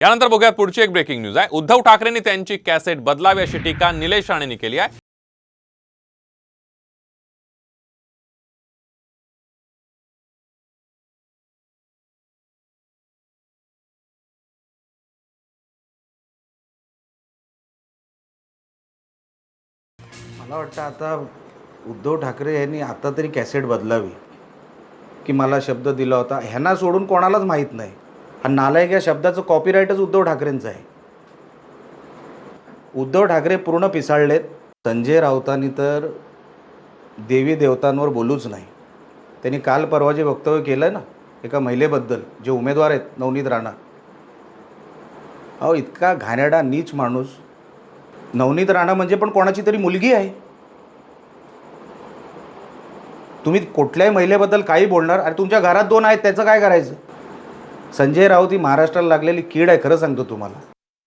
यानंतर बघूयात पुढची एक ब्रेकिंग न्यूज आहे। उद्धव ठाकरेंनी त्यांची कॅसेट बदलावी अशी टीका निलेश राणेंनी केली आहे। मला वाटतं आता उद्धव ठाकरे यांनी आता तरी कॅसेट बदलावी की मला शब्द दिला होता ह्यांना सोडून कोणालाच माहीत नाही। हा नालायक या शब्दाचं कॉपीराईटच उद्धव ठाकरेंचं आहे। उद्धव ठाकरे पूर्ण पिसाळलेत। संजय राऊतांनी तर देवी देवतांवर बोलूच नाही। त्यांनी काल परवा जे वक्तव्य केलं ना एका महिलेबद्दल, जे उमेदवार आहेत नवनीत राणा, अहो इतका घाणेरडा नीच माणूस। नवनीत राणा म्हणजे पण कोणाची तरी मुलगी आहे। तुम्ही कुठल्याही महिलेबद्दल काही बोलणार आणि तुमच्या घरात 2 आहेत त्याचं काय करायचं? संजय राऊत ही महाराष्ट्राला लागलेली कीड आहे, खरं सांगतो तुम्हाला।